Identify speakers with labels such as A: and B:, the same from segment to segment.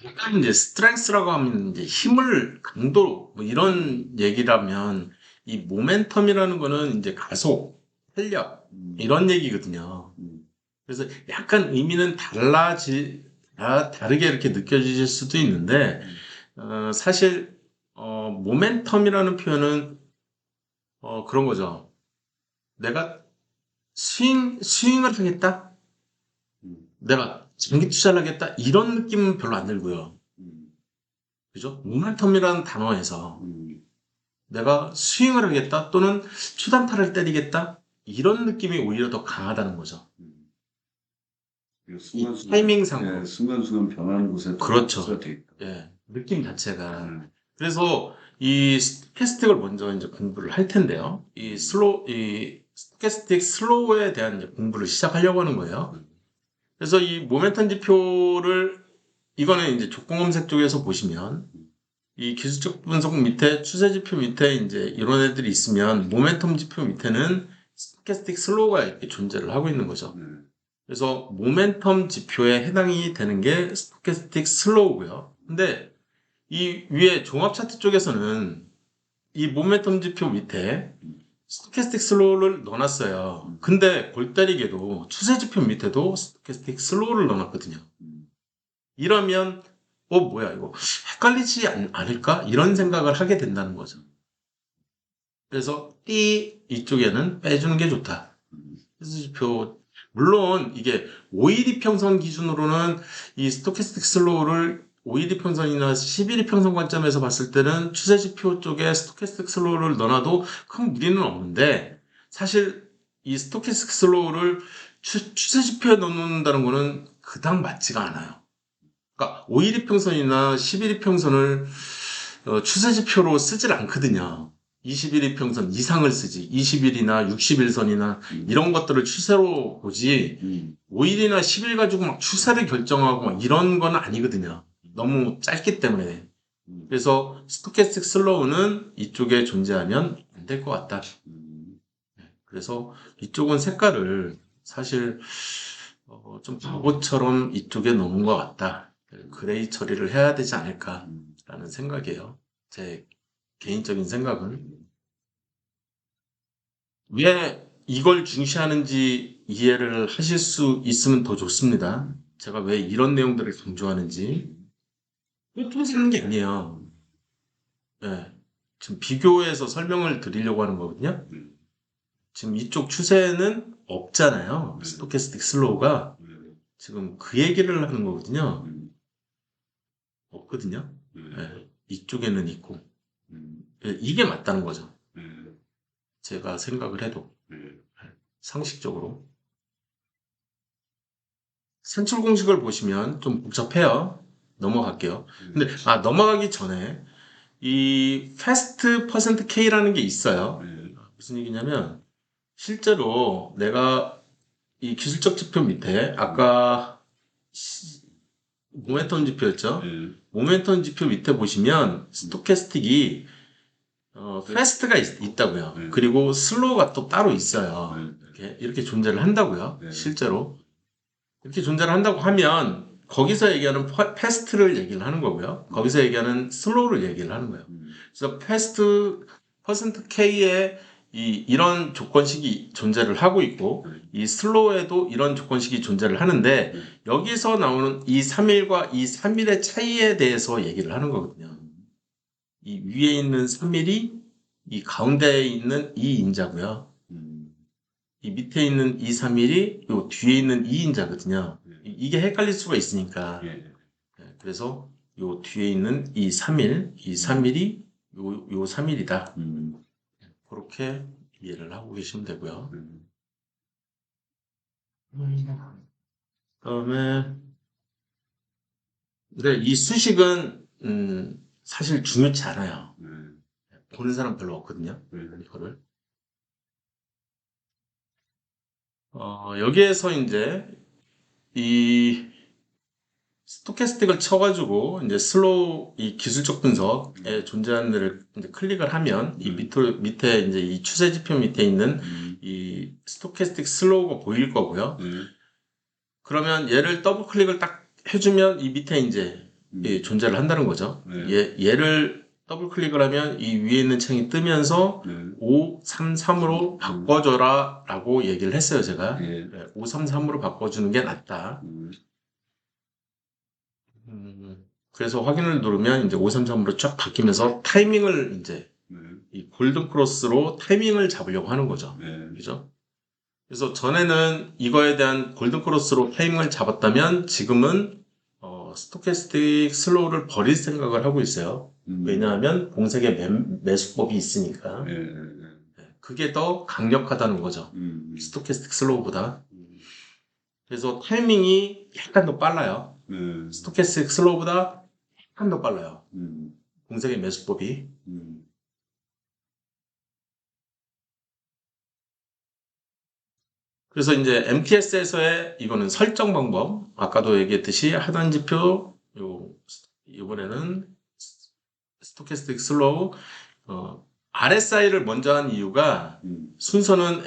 A: 약간 이제 스트렝스라고 하면 이제 힘을, 강도, 뭐 이런 얘기라면 이 모멘텀이라는 거는 이제 가속, 탄력, 이런 얘기거든요. 그래서 약간 의미는 다르게 이렇게 느껴지실 수도 있는데, 사실, 모멘텀이라는 표현은, 그런 거죠. 내가 스윙을 하겠다? 내가 장기 투자를 하겠다? 이런 느낌은 별로 안 들고요. 그죠? 모멘텀이라는 단어에서 내가 스윙을 하겠다 또는 추단타를 때리겠다 이런 느낌이 오히려 더 강하다는 거죠.
B: 이
A: 이 타이밍상으로.
B: 예, 순간순간 변하는 곳에
A: 그렇죠.
B: 돼 있다.
A: 예, 느낌 자체가.
B: 음,
A: 그래서 이 스토캐스틱을 먼저 이제 공부를 할 텐데요. 이 스토캐스틱 슬로우에 대한 이제 공부를 시작하려고 하는 거예요. 그래서 이 모멘텀 지표를 이거는 이제 조건 검색 쪽에서 보시면 이 기술적 분석 밑에 추세 지표 밑에 이제 이런 애들이 있으면 모멘텀 지표 밑에는 스토캐스틱 슬로우가 이렇게 존재를 하고 있는 거죠. 그래서 모멘텀 지표에 해당이 되는 게 스토캐스틱 슬로우고요. 근데 이 위에 종합 차트 쪽에서는 이 모멘텀 지표 밑에 스토캐스틱 슬로우를 넣어놨어요. 근데 골 때리게도 추세 지표 밑에도 스토캐스틱 슬로우를 넣어놨거든요. 이러면 뭐야 이거 헷갈리지 않을까? 이런 생각을 하게 된다는 거죠. 그래서 이쪽에는 빼주는 게 좋다. 지표 물론 이게 5일 이평선 기준으로는 이 스토캐스틱 슬로우를 5일 이평선이나 10일 이평선 관점에서 봤을 때는 추세지표 쪽에 스토캐스틱 슬로우를 넣어놔도 큰 무리는 없는데 사실 이 스토캐스틱 슬로우를 추세지표에 넣는다는 거는 그닥 맞지가 않아요. 그러니까 5일 이평선이나 10일 이평선을 추세지표로 쓰질 않거든요. 21 이평선 이상을 쓰지. 20일이나 60일선이나 이런 것들을 추세로 보지. 5일이나 10일 가지고 막 추세를 결정하고 막 이런 건 아니거든요. 너무 짧기 때문에. 그래서 스토캐스틱 슬로우는 이쪽에 존재하면 안 될 것 같다. 그래서 이쪽은 색깔을 사실 좀 바보처럼 이쪽에 놓은 것 같다. 그레이 처리를 해야 되지 않을까라는 생각이에요. 제 개인적인 생각은. 왜 이걸 중시하는지 이해를 하실 수 있으면 더 좋습니다. 제가 왜 이런 내용들을 강조하는지. 또 사는 게 아니에요. 예. 지금 비교해서 설명을 드리려고 하는 거거든요. 지금 이쪽 추세는 없잖아요. 스토캐스틱 슬로우가. 지금 그 얘기를 하는 거거든요. 없거든요. 예. 이쪽에는 있고. 예, 이게 맞다는 거죠. 제가 생각을 해도. 상식적으로. 산출 공식을 보시면 좀 복잡해요. 넘어갈게요. 근데 넘어가기 전에 이 패스트 퍼센트 K라는 게 있어요. 무슨 얘기냐면 실제로 내가 이 기술적 지표 밑에 아까 모멘텀 지표였죠. 모멘텀 지표 밑에 보시면 스토캐스틱이 패스트가 있다고요. 그리고 슬로우가 또 따로 있어요. 이렇게 존재를 한다고요. 실제로. 이렇게 존재를 한다고 하면 거기서 얘기하는 패스트를 얘기를 하는 거고요. 거기서 얘기하는 슬로우를 얘기를 하는 거예요. 그래서 패스트 퍼센트 K에 이런 조건식이 존재를 하고 있고 이 슬로우에도 이런 조건식이 존재를 하는데 여기서 나오는 이 3일과 이 3일의 차이에 대해서 얘기를 하는 거거든요. 이 위에 있는 3일이 이 가운데에 있는 이 인자고요. 이 밑에 있는 이 3일이 요 뒤에 있는 이 인자거든요. 이게 헷갈릴 수가 있으니까. 그래서 요 뒤에 있는 이 3일, 이 3일이 요 3일이다. 그렇게 이해를 하고 계시면 되고요. 그다음에 근데 이 수식은 사실 중요치 않아요. 보는 사람 별로 없거든요. 이거를. 여기에서 이제 이 스토캐스틱을 쳐가지고 이제 슬로우 이 기술적 분석에 존재하는 데를 이제 클릭을 하면 이 밑에 이제 이 추세 지표 밑에 있는 이 스토캐스틱 슬로우가 보일 거고요. 그러면 얘를 더블 클릭을 딱 해주면 이 밑에 이제 존재를 한다는 거죠.
B: 네.
A: 얘를 더블 클릭을 하면 이 위에 있는 창이 뜨면서
B: 네.
A: 533으로 바꿔줘라 라고 얘기를 했어요, 제가.
B: 예.
A: 533으로 바꿔주는 게 낫다. 그래서 확인을 누르면 이제 533으로 쫙 바뀌면서 타이밍을 이제 이 골든 크로스로 타이밍을 잡으려고 하는 거죠.
B: 네.
A: 그죠? 그래서 전에는 이거에 대한 골든 크로스로 타이밍을 잡았다면 지금은 스토캐스틱 슬로우를 버릴 생각을 하고 있어요. 왜냐하면 공색의 매수법이 있으니까.
B: 예. 예.
A: 그게 더 강력하다는 거죠. 스토캐스틱 슬로우보다. 그래서 타이밍이 약간 더 빨라요. 스토캐스틱 슬로우보다 약간 더 빨라요. 공색의 매수법이. 그래서 이제 MTS에서의 이거는 설정 방법. 아까도 얘기했듯이 하단 지표, 이번에는 스토캐스틱 슬로우, RSI를 먼저 한 이유가 순서는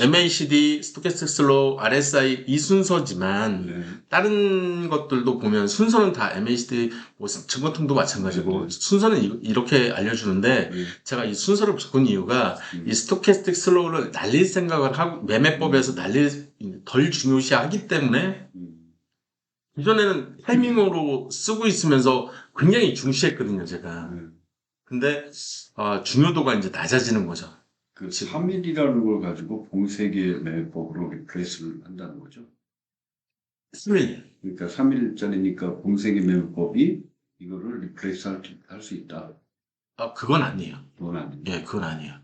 A: MACD, 스토캐스틱 슬로우, RSI 이 순서지만
B: 네.
A: 다른 것들도 보면 순서는 다 MACD, 뭐 증권통도 마찬가지고
B: 네.
A: 순서는 이렇게 알려주는데 제가 이 순서를 바꾼 이유가 이 스토캐스틱 슬로우를 날릴 생각을 하고 매매법에서 덜 중요시하기 때문에 이전에는 타이밍으로 쓰고 있으면서 굉장히 중시했거든요, 제가. 근데 중요도가 이제 낮아지는 거죠.
B: 그 3일이라는 걸 가지고 봉쇄기 매매법으로 리플레이스를 한다는 거죠.
A: 3일.
B: 그러니까 3일짜리니까 봉쇄기 매매법이 이거를 리플레이스 할 수 있다.
A: 그건 아니에요.
B: 그건 아닙니다.
A: 예, 그건 아니에요.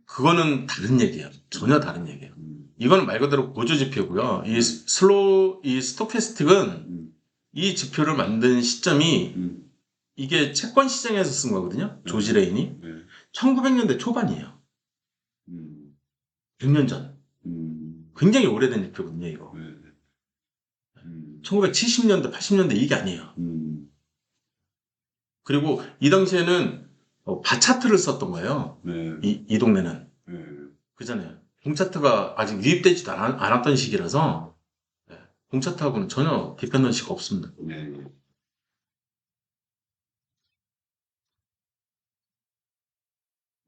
A: 그거는 다른 얘기예요. 전혀 다른 얘기예요. 이건 말 그대로 보조지표고요. 이 스토캐스틱은 이 지표를 만든 시점이 이게 채권 시장에서 쓴 거거든요. 조지 레인이. 1900년대 초반이에요. 100년 전. 굉장히 오래된 지표거든요, 이거. 1970년대, 80년대 이게 아니에요. 그리고 이 당시에는 바차트를 썼던 거예요. 이 동네는. 그잖아요. 공차트가 아직 유입되지도 않았던 시기라서 공차트하고는 전혀 디펜던시가 없습니다.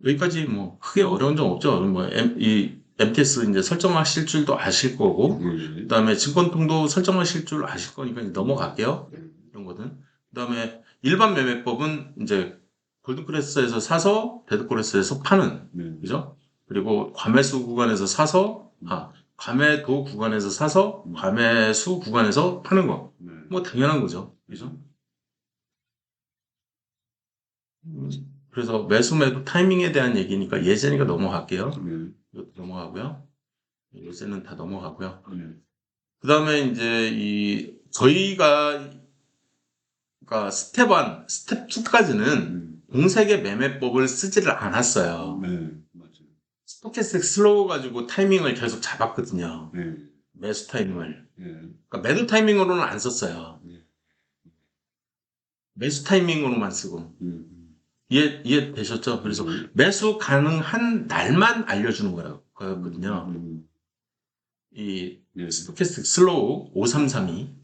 A: 여기까지 뭐 크게 어려운 점 없죠. 뭐 이 MTS 이제 설정하실 줄도 아실 거고, 그다음에 증권통도 설정하실 줄 아실 거니까 이제 넘어갈게요. 이런 거는. 그다음에 일반 매매법은 이제 골든크레스에서 사서 데드크레스에서 파는, 그죠? 그리고 과매수 구간에서 사서 과매도 구간에서 사서 과매수 구간에서 파는 거. 뭐 당연한 거죠. 그죠? 그래서 매수 매도 타이밍에 대한 얘기니까 예전이가 넘어갈게요. 이것도 넘어가고요. 요새는 다 넘어가고요. 그 다음에 이제 저희가 그러니까 스텝 1, 스텝 2까지는 공색의 매매법을 쓰지를 않았어요.
B: 맞아요.
A: 스토캐스틱 슬로우 가지고 타이밍을 계속 잡았거든요. 매수 타이밍을. 그러니까 매도 타이밍으로는 안 썼어요. 매수 타이밍으로만 쓰고. 이해되셨죠? 그래서 매수 가능한 날만 알려주는 거였거든요. 이 스토캐스틱 슬로우 5332.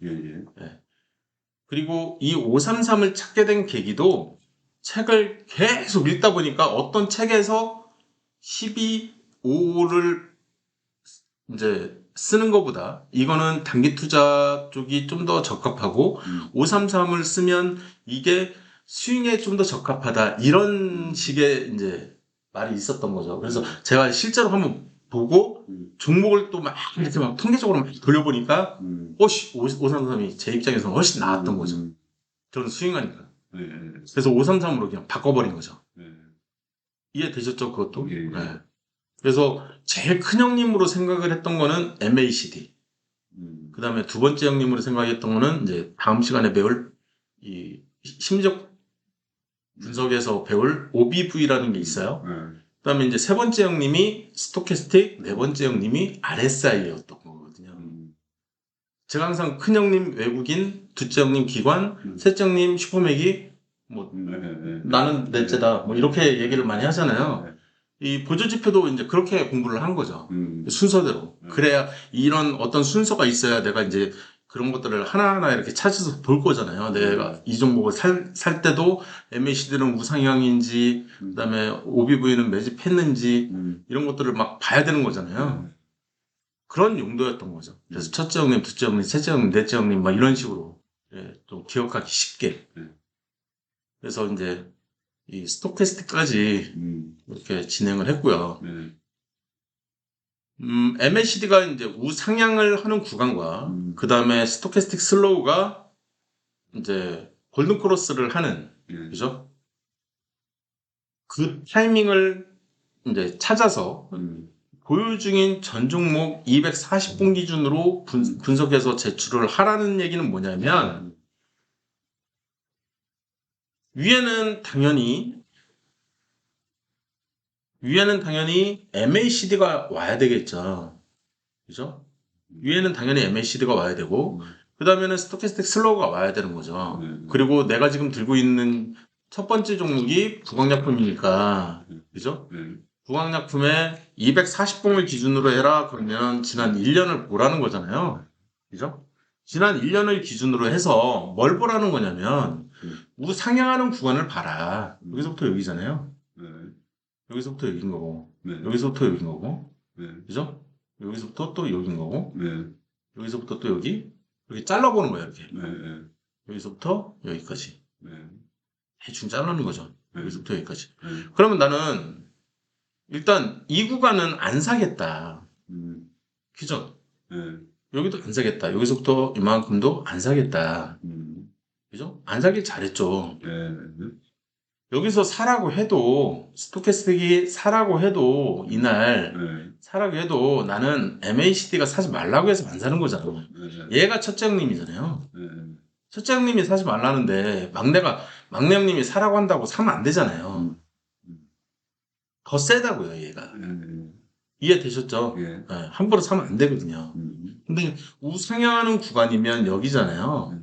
A: 그리고 이 533을 찾게 된 계기도 책을 계속 읽다 보니까 어떤 책에서 12.5를 이제 쓰는 것보다 이거는 단기 투자 쪽이 좀 더 적합하고 533을 쓰면 이게 스윙에 좀 더 적합하다 이런 식의 이제 말이 있었던 거죠. 그래서 제가 실제로 한번 보고 종목을 또 막 이렇게 막 통계적으로 막 돌려보니까 533이 제 입장에서는 훨씬 나았던 거죠. 저는 스윙하니까. 그래서 533으로 그냥 바꿔버린 거죠. 이해되셨죠? 그것도? 네. 그래서 제일 큰 형님으로 생각을 했던 거는 MACD. 그 다음에 두 번째 형님으로 생각했던 거는 이제 다음 시간에 배울 이 심리적 분석에서 배울 OBV라는 게 있어요. 그 다음에 이제 세 번째 형님이 스토캐스틱, 네 번째 형님이 RSI였던 거거든요. 제가 항상 큰 형님 외국인, 둘째 형님 기관, 셋째 형님 슈퍼맥이 뭐 나는 넷째다 뭐 이렇게 얘기를 많이 하잖아요. 이 보조지표도 이제 그렇게 공부를 한 거죠. 순서대로. 그래야 이런 어떤 순서가 있어야 내가 이제 그런 것들을 하나하나 이렇게 찾아서 볼 거잖아요. 내가 이 종목을 살 때도 MACD는 우상향인지, 그다음에 OBV는 매집했는지, 이런 것들을 막 봐야 되는 거잖아요. 그런 용도였던 거죠. 그래서 첫째 형님, 둘째 형님, 셋째 형님, 넷째 형님, 막 이런 식으로 좀 기억하기 쉽게. 그래서 이제 이 스토캐스틱까지 이렇게 진행을 했고요. MACD가 이제 우상향을 하는 구간과 그 다음에 스토캐스틱 슬로우가 이제 골든 크로스를 하는 그죠? 그 타이밍을 이제 찾아서 보유 중인 전 종목 240분 기준으로 분석해서 제출을 하라는 얘기는 뭐냐면 위에는 당연히 MACD가 와야 되겠죠. 그죠? 위에는 당연히 MACD가 와야 되고 그 다음에는 스토캐스틱 슬로우가 와야 되는 거죠. 그리고 내가 지금 들고 있는 첫 번째 종목이 부강약품이니까 그죠? 부강약품에 240봉을 기준으로 해라 그러면 지난 1년을 보라는 거잖아요. 그죠? 지난 1년을 기준으로 해서 뭘 보라는 거냐면 우상향하는 구간을 봐라. 여기서부터 여기잖아요. 여기서부터 여긴 거고 여기서부터 여긴 거고 그죠? 여기서부터 또 여긴 거고 여기서부터 또 여기 이렇게 잘라보는 거예요. 이렇게 여기서부터 여기까지 대충 자르는 거죠. 여기서부터 여기까지. 그러면 나는 일단 이 구간은 안 사겠다. 그죠? 여기도 안 사겠다. 여기서부터 이만큼도 안 사겠다. 그죠? 안 사길 잘했죠. 여기서 사라고 해도 스토캐스틱이 사라고 해도 이날 사라고 해도 나는 MACD가 사지 말라고 해서 안 사는 거잖아. 얘가 첫째 형님이잖아요. 첫째 형님이 사지 말라는데 막내 형님이 사라고 한다고 사면 안 되잖아요. 더 세다고요, 얘가. 이해되셨죠? 네, 함부로 사면 안 되거든요. 근데 우상향하는 구간이면 여기잖아요.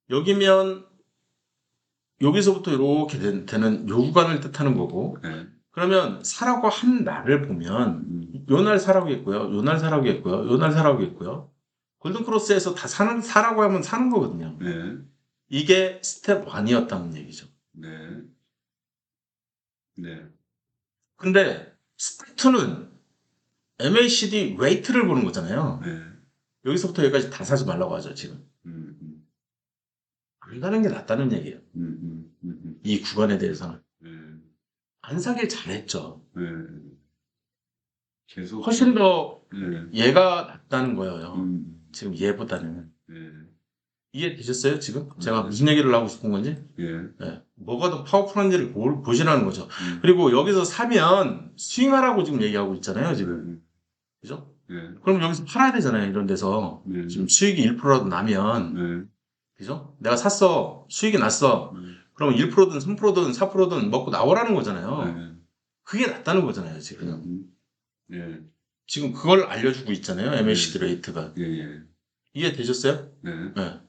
A: 여기면 여기서부터 이렇게 되는 요 구간을 뜻하는 거고 그러면 사라고 한 날을 보면 요 날 사라고 했고요. 요 날 사라고 했고요. 요 날 사라고 했고요. 골든크로스에서 다 사라고 하면 사는 거거든요. 이게 스텝 1이었다는 얘기죠. 근데 스텝 2는 MACD 웨이트를 보는 거잖아요. 여기서부터 여기까지 다 사지 말라고 하죠, 지금. 안 사는 게 낫다는 얘기예요. 이 구간에 대해서는. 안 사길 잘했죠.
B: 계속
A: 훨씬 더 얘가 낫다는 거예요. 지금 얘보다는. 이해되셨어요, 지금? 제가 무슨 얘기를 하고 싶은 건지? 뭐가 더 파워풀한지를 보시라는 거죠. 그리고 여기서 사면 스윙하라고 지금 얘기하고 있잖아요, 지금. 그죠? 그럼 여기서 팔아야 되잖아요, 이런 데서. 지금 수익이 1%라도 나면. 그죠? 내가 샀어. 수익이 났어. 그럼 1%든 3%든 4%든 먹고 나오라는 거잖아요. 그게 낫다는 거잖아요, 지금. 지금 그걸 알려주고 있잖아요, MACD 레이트가. 이해되셨어요? 네.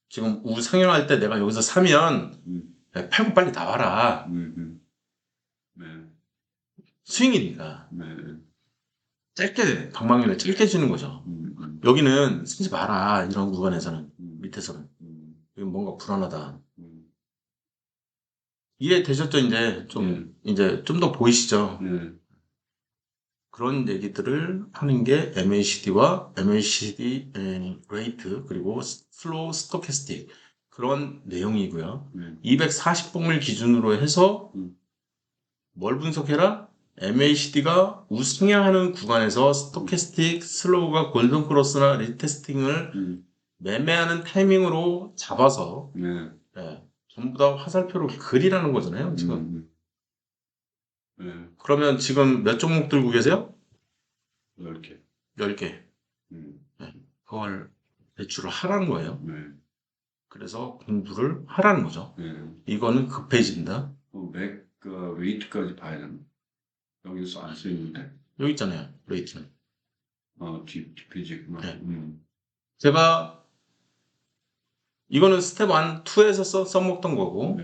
A: 지금 우상향할 때 내가 여기서 사면 팔고 빨리 나와라. 스윙이니까. 짧게, 방망이를 짧게 주는 거죠. 여기는 쓰지 마라. 이런 구간에서는. 밑에서는. 여기 뭔가 불안하다. 이해되셨죠? 이제 좀 더 보이시죠? 그런 얘기들을 하는 게 MACD와 MACD 레이트 그리고 슬로우 스토캐스틱 그런 내용이고요. 240봉을 기준으로 해서 뭘 분석해라? MACD가 우상향하는 구간에서 스토캐스틱 슬로우가 골든 크로스나 리테스팅을 매매하는 타이밍으로 잡아서 전부 다 화살표로 그리라는 거잖아요. 지금. 그러면 지금 몇 종목 들고 계세요?
B: 10개.
A: 10개. 그걸 대출을 하라는 거예요. 그래서 공부를 하라는 거죠. 이거는 급해진다.
B: 웨이트까지 봐야 되나? 여기서 안 쓰이는데.
A: 여기 있잖아요. 레이트는.
B: 뒷페이지구나.
A: 제가 이거는 스텝 1, 2에서 써먹던 거고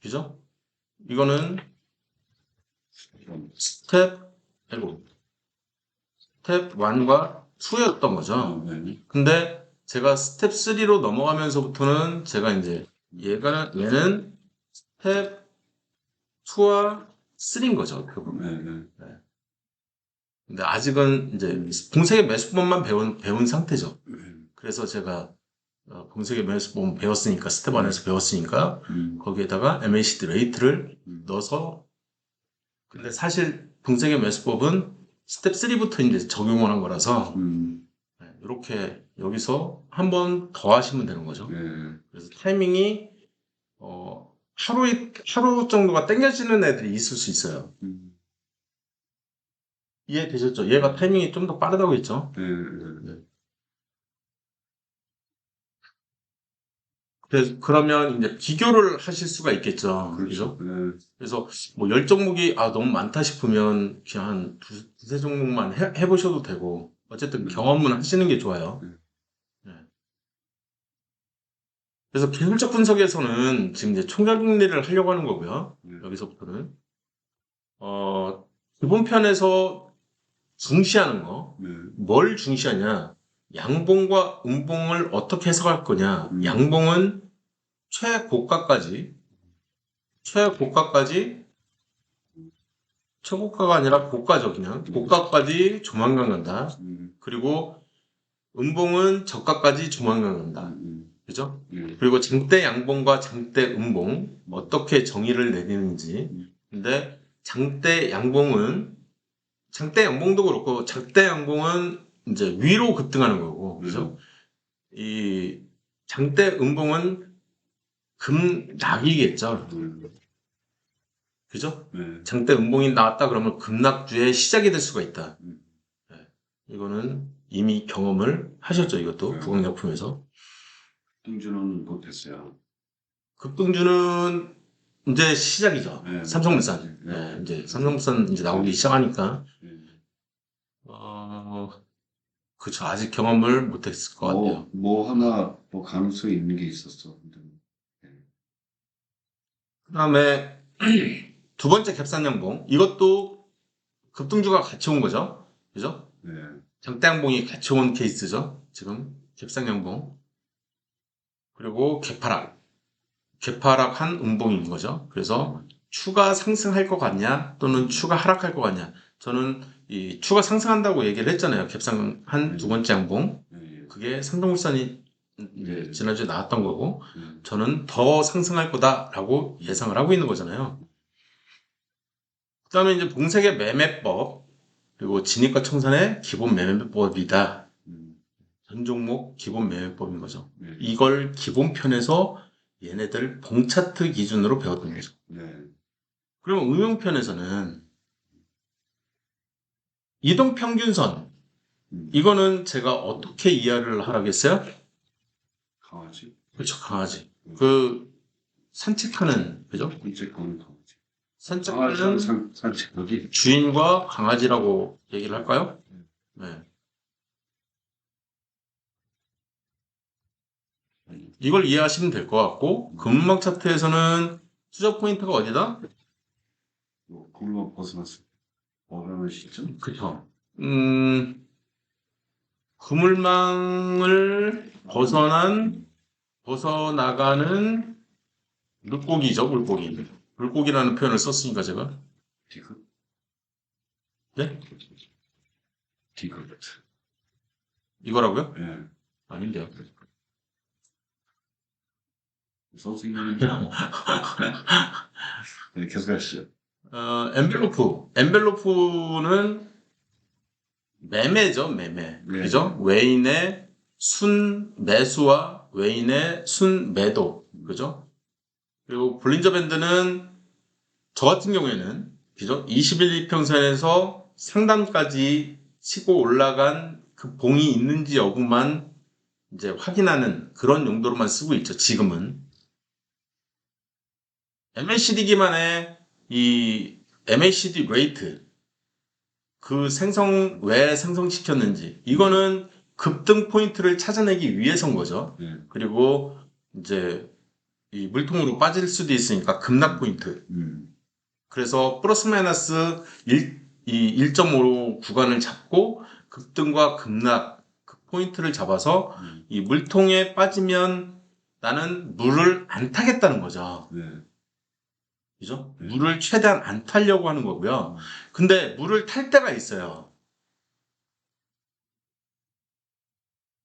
A: 그죠? 이거는 스텝 1과 2였던 거죠. 근데 제가 스텝 3로 넘어가면서부터는 제가 이제 얘는 스텝 2와 3인 거죠.
B: 네, 네.
A: 근데 아직은 이제 공세의 매수법만 배운 상태죠.
B: 네.
A: 그래서 제가 공세의 매수법 배웠으니까 스텝 안에서 배웠으니까 거기에다가 MACD 레이트를 넣어서 근데 사실 공세의 매수법은 스텝 3부터 이제 적용을 한 거라서 이렇게 여기서 한 번 더 하시면 되는 거죠.
B: 네.
A: 그래서 타이밍이 하루 정도가 땡겨지는 애들이 있을 수 있어요. 이해되셨죠? 얘가 타이밍이 좀 더 빠르다고 했죠.
B: 네, 네.
A: 그러면 이제 비교를 하실 수가 있겠죠.
B: 그렇죠.
A: 그죠?
B: 네.
A: 그래서 뭐 10종목이 너무 많다 싶으면 그냥 한 두세 종목만 해보셔도 되고 어쨌든 경험은 하시는 게 좋아요. 네. 그래서 기술적 분석에서는 지금 이제 총괄금리를 하려고 하는 거고요. 여기서부터는 기본 편에서 중시하는 거,
B: 네.
A: 뭘 중시하냐? 양봉과 음봉을 어떻게 해석할 거냐? 양봉은 최고가까지 최고가가 아니라 고가죠, 그냥. 고가까지 조만간 간다. 그리고 음봉은 저가까지 조만간 간다. 그죠? 그리고 장대 양봉과 장대 음봉 어떻게 정의를 내리는지. 근데 장대 양봉도 그렇고 장대 양봉은 이제 위로 급등하는 거고, 그죠? 이 장대 음봉은 급락이겠죠. 그죠?
B: 네.
A: 장대 음봉이 나왔다 그러면 급락주의 시작이 될 수가 있다. 네. 이거는 이미 경험을 하셨죠, 이것도 부강약품에서.
B: 등주는 못했어요.
A: 급등주는 이제 시작이죠.
B: 네.
A: 삼성물산.
B: 네.
A: 이제 삼성물산 이제 나오기 시작하니까.
B: 네.
A: 그쵸. 아직 경험을 못했을 것 같아요.
B: 뭐 하나 뭐 가능성이 있는 게 있었어.
A: 그 다음에 두 번째 갭산양봉. 이것도 급등주가 같이 온 거죠. 그죠?
B: 네.
A: 장대양봉이 같이 온 케이스죠. 지금 갭상양봉. 그리고 개파락한 음봉인 거죠. 그래서 추가 상승할 것 같냐 또는 추가 하락할 것 같냐. 저는 이 추가 상승한다고 얘기를 했잖아요. 갭상한 두 번째 양봉. 그게 삼성물산이 지난주에 나왔던 거고 저는 더 상승할 거다라고 예상을 하고 있는 거잖아요. 그 다음에 이제 봉색의 매매법 그리고 진입과 청산의 기본 매매법이다. 전 종목 기본 매매법인 거죠. 이걸 기본편에서 얘네들 봉차트 기준으로 배웠던 거죠. 그러면 응용편에서는 이동평균선 이거는 제가 어떻게 이해를 하라겠어요?
B: 강아지.
A: 그렇죠, 강아지. 그 산책하는 그죠?
B: 산책하는 강아지.
A: 산책하는
B: 산책하기.
A: 주인과 강아지라고 얘기를 할까요? 네. 이걸 이해하시면 될 것 같고 금음악 차트에서는 투자 포인트가 어디다?
B: 굴로 벗어나는 시점?
A: 그쵸. 그물망을 벗어나가는 물고기죠, 물고기. 물고기라는 표현을 썼으니까 제가.
B: 디귿?
A: 네?
B: 디귿.
A: 이거라고요?
B: 예.
A: 아닌데요.
B: 선생님. 네, 계속 하시죠.
A: 엔벨로프는 매매죠, 매매.
B: 네.
A: 그죠? 외인의 순 매수와 외인의 순 매도. 그죠? 그리고 볼린저 밴드는 저 같은 경우에는 그죠? 21 이평선에서 상단까지 치고 올라간 그 봉이 있는지 여부만 이제 확인하는 그런 용도로만 쓰고 있죠. 지금은 MACD 기반의 이 MACD 레이트 그 왜 생성시켰는지 이거는 급등 포인트를 찾아내기 위해서인 거죠. 그리고 이제 이 물통으로 빠질 수도 있으니까 급락 포인트. 그래서 플러스 마이너스 1.5 구간을 잡고 급등과 급락 그 포인트를 잡아서
B: 음.
A: 이 물통에 빠지면 나는 물을 안 타겠다는 거죠.
B: 네.
A: 그죠?
B: 네.
A: 물을 최대한 안 타려고 하는 거고요. 근데 물을 탈 때가 있어요.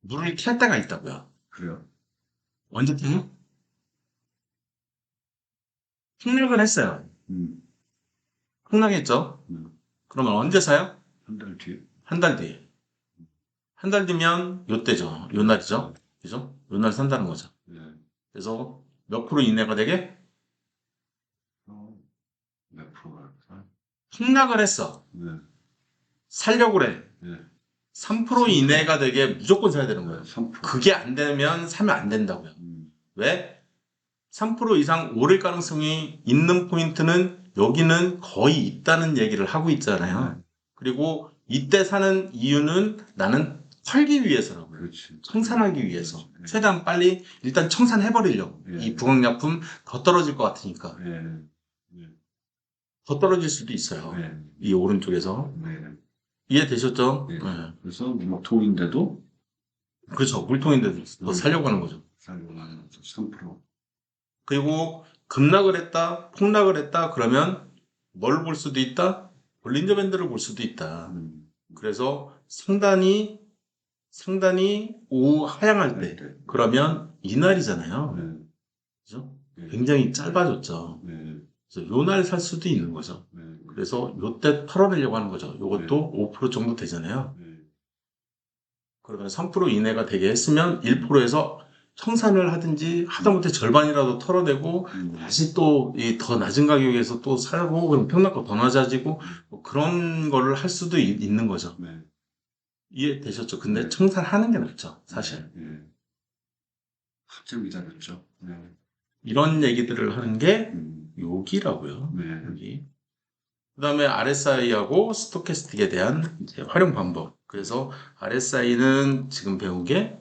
A: 물을 탈 때가 있다고요.
B: 그래요.
A: 언제 타요? 폭락을 했어요.
B: 음.
A: 폭락했죠?
B: 음.
A: 그러면 언제 사요?
B: 한 달 뒤에.
A: 한 달 뒤에. 한 달 뒤면 요때죠. 요 날이죠. 그죠? 요 날 산다는 거죠.
B: 네.
A: 그래서 몇 프로 이내가 되게
B: 몇 프로가?
A: 폭락을 했어.
B: 네.
A: 살려고 그래.
B: 네.
A: 3% 이내가 되게 무조건 사야 되는 거예요.
B: 3%.
A: 그게 안 되면 사면 안 된다고요. 왜? 3% 이상 오를 가능성이 있는 포인트는 여기는 거의 있다는 얘기를 하고 있잖아요.
B: 네.
A: 그리고 이때 사는 이유는 나는 팔기 위해서라고요.
B: 그렇지.
A: 청산하기 위해서.
B: 네.
A: 최대한 빨리 일단 청산해버리려고.
B: 네.
A: 이 부강약품 더 떨어질 것 같으니까.
B: 네. 네.
A: 더 떨어질 수도 있어요.
B: 네.
A: 이 오른쪽에서.
B: 네.
A: 이해되셨죠?
B: 네.
A: 네.
B: 그래서 물통인데도
A: 그렇죠. 물통인데도 더 살려고 하는 거죠.
B: 살려고 하는 거죠. 3%.
A: 그리고 급락을 했다, 폭락을 했다, 그러면 뭘 볼 수도 있다? 볼린저 밴드를 볼 수도 있다. 그래서 상단이 하향할 때, 그러면 이날이잖아요.
B: 네.
A: 그죠?
B: 네.
A: 굉장히 짧아졌죠.
B: 네.
A: 그래서 요 날 살 수도 있는 거죠.
B: 네.
A: 그래서 요때 털어내려고 하는 거죠. 요것도 5% 정도 되잖아요.
B: 네.
A: 그러면 3% 이내가 되게 했으면 1%에서 청산을 하든지 하다못해 절반이라도 털어내고 다시 또 이 더 낮은 가격에서 또 사고 그럼 평균가 더 낮아지고 뭐 그런 거를 할 수도 있는 거죠.
B: 네.
A: 이해되셨죠? 근데
B: 네.
A: 청산하는 게 낫죠, 사실.
B: 네. 한참 기다렸죠. 네.
A: 이런 얘기들을 하는 게
B: 음.
A: 여기라고요.
B: 네.
A: 여기. 그다음에 RSI하고 스토캐스틱에 대한 이제 활용 방법. 그래서 RSI는 지금 배운 게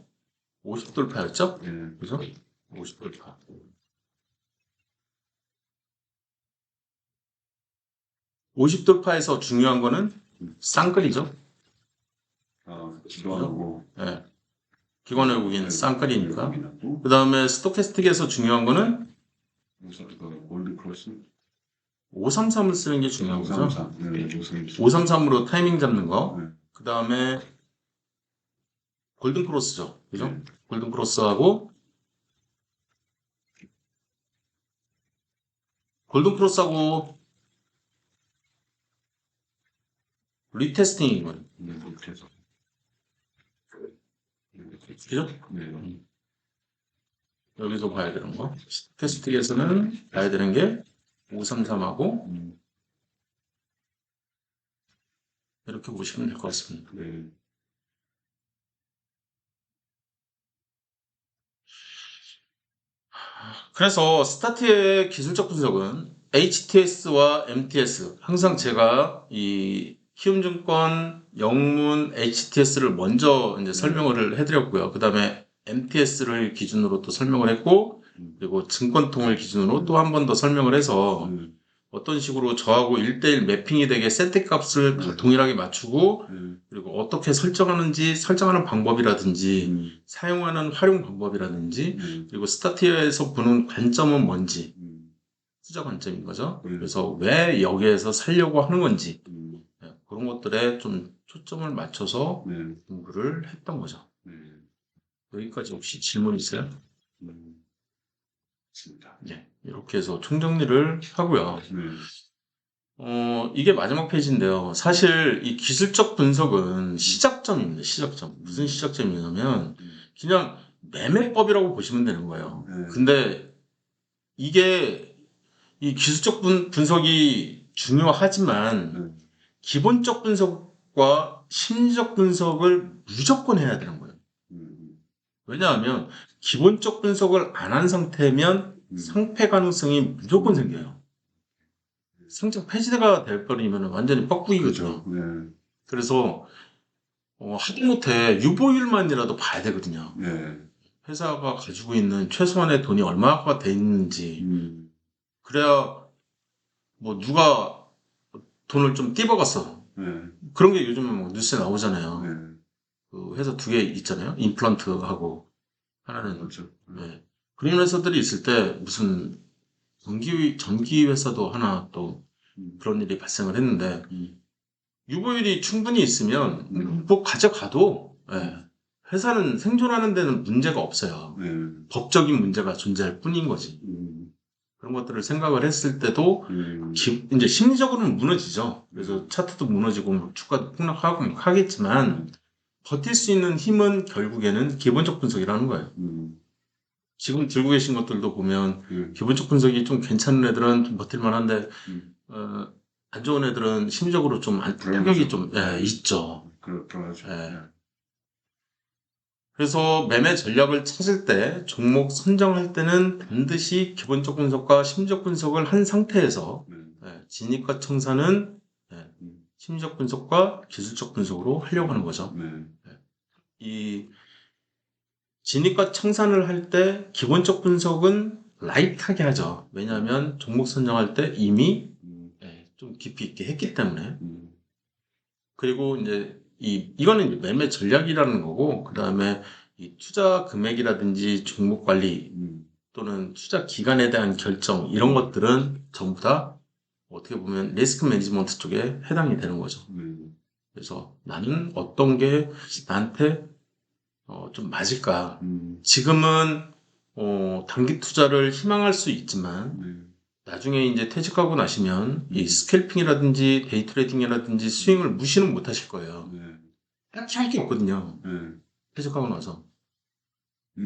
A: 50돌파였죠?
B: 네.
A: 그죠? 50돌파. 50돌파에서 중요한 거는 쌍끌이죠.
B: 기도하고
A: 네. 기관 외국인 쌍끌이니까. 그 다음에 스토캐스틱에서 중요한 거는
B: 골드 크로스
A: 533을 쓰는 게 중요한 거죠.
B: 533. 네,
A: 533으로 타이밍 잡는 거.
B: 네.
A: 그 다음에 골든 크로스죠. 그죠?
B: 네.
A: 골든 크로스하고 리테스팅인 거예요.
B: 네, 이렇게 해서.
A: 그죠?
B: 네.
A: 여기서 봐야 되는 거. 스토캐스틱에서는 봐야 되는 게 533하고 이렇게 보시면 될 것 같습니다.
B: 네.
A: 그래서 스타트의 기술적 분석은 HTS와 MTS, 항상 제가 이 키움증권 영문 HTS를 먼저 이제 설명을 해드렸고요. 그 다음에 MTS를 기준으로 또 설명을 했고, 그리고 증권통을 기준으로 또 한 번 더 설명을 해서 어떤 식으로 저하고 1대1 매핑이 되게 세트 값을 다 동일하게 맞추고, 그리고 어떻게 설정하는 방법이라든지, 사용하는 활용 방법이라든지, 그리고 스타트에서 보는 관점은 뭔지, 투자 관점인 거죠. 그래서 왜 여기에서 살려고 하는 건지, 그런 것들에 좀 초점을 맞춰서 공부를 했던 거죠. 여기까지 혹시 질문 있어요? 네, 이렇게 해서 총정리를 하고요. 이게 마지막 페이지인데요. 사실 이 기술적 분석은 시작점입니다. 시작점. 무슨 시작점이냐면 그냥 매매법이라고 보시면 되는 거예요. 근데 이게 이 기술적 분석이 중요하지만 기본적 분석과 심리적 분석을 무조건 해야 되는 거예요. 왜냐하면 기본적 분석을 안 한 상태면 상패 가능성이 무조건 생겨요. 성적 폐지가 될 거리면 완전히 뻐꾸기거든요.
B: 네.
A: 그래서 하다못해 유보율만이라도 봐야 되거든요.
B: 네.
A: 회사가 가지고 있는 최소한의 돈이 얼마가 돼 있는지 그래야 뭐 누가 돈을 좀 띠박았어.
B: 네.
A: 그런 게 요즘은 뭐 뉴스에 나오잖아요.
B: 네.
A: 그 회사 두 개 있잖아요. 임플란트하고 하나는
B: 그렇죠.
A: 네. 그런 회사들이 있을 때 무슨 전기 회사도 하나 또 그런 일이 발생을 했는데 유보율이 충분히 있으면 뭐 가져가도 예, 회사는 생존하는 데는 문제가 없어요.
B: 네.
A: 법적인 문제가 존재할 뿐인 거지. 그런 것들을 생각을 했을 때도 이제 심리적으로는 무너지죠. 그래서 차트도 무너지고 뭐 주가도 폭락하고 막 하겠지만 버틸 수 있는 힘은 결국에는 기본적 분석이라는 거예요. 지금 들고 계신 것들도 보면 기본적 분석이 좀 괜찮은 애들은 좀 버틸만 한데 안 좋은 애들은 심리적으로 좀 타격이 좀 있죠.
B: 그렇죠.
A: 예. 그래서 매매 전략을 찾을 때 종목 선정할 때는 반드시 기본적 분석과 심리적 분석을 한 상태에서 진입과 청산은 심리적 분석과 기술적 분석으로 하려고 하는 거죠. 이 진입과 청산을 할 때 기본적 분석은 라이트하게 하죠. 왜냐하면 종목 선정할 때 이미 좀 깊이 있게 했기 때문에. 그리고 이제 이거는 이제 매매 전략이라는 거고, 그 다음에 이 투자 금액이라든지 종목 관리 또는 투자 기간에 대한 결정 이런 것들은 전부 다 어떻게 보면 리스크 매니지먼트 쪽에 해당이 되는 거죠. 그래서 나는 어떤 게 나한테 좀 맞을까? 지금은 단기 투자를 희망할 수 있지만 나중에 이제 퇴직하고 나시면 이 스캘핑이라든지 데이 트레이딩이라든지 스윙을 무시는 못 하실 거예요. 딱히 할 게 없거든요. 퇴직하고 나서.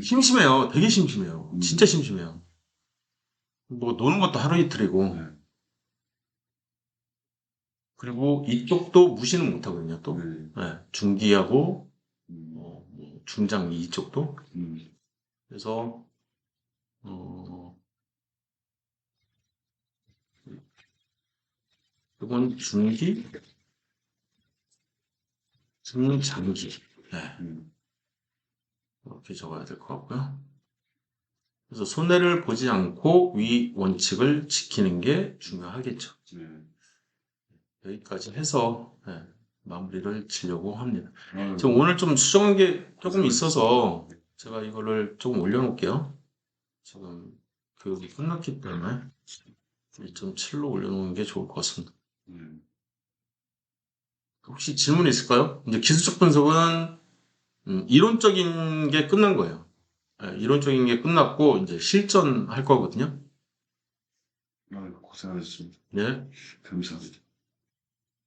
A: 심심해요. 되게 심심해요. 진짜 심심해요. 뭐 노는 것도 하루 이틀이고. 그리고 이쪽도 무시는 못 하거든요. 또 중기하고 뭐 중장 이쪽도. 그래서 이건 중기, 중장기. 이렇게 적어야 될 것 같고요. 그래서 손해를 보지 않고 위 원칙을 지키는 게 중요하겠죠. 여기까지 해서 마무리를 지려고 합니다. 지금 오늘 좀 수정한 게 조금 있어서 제가 이거를 조금 올려놓을게요. 지금 교육이 끝났기 때문에 1.7로 올려놓는 게 좋을 것 같습니다. 혹시 질문 있을까요? 이제 기술적 분석은 이론적인 게 끝난 거예요. 이론적인 게 끝났고 이제 실전할 거거든요.
B: 고생하셨습니다.
A: 네.
B: 감사합니다.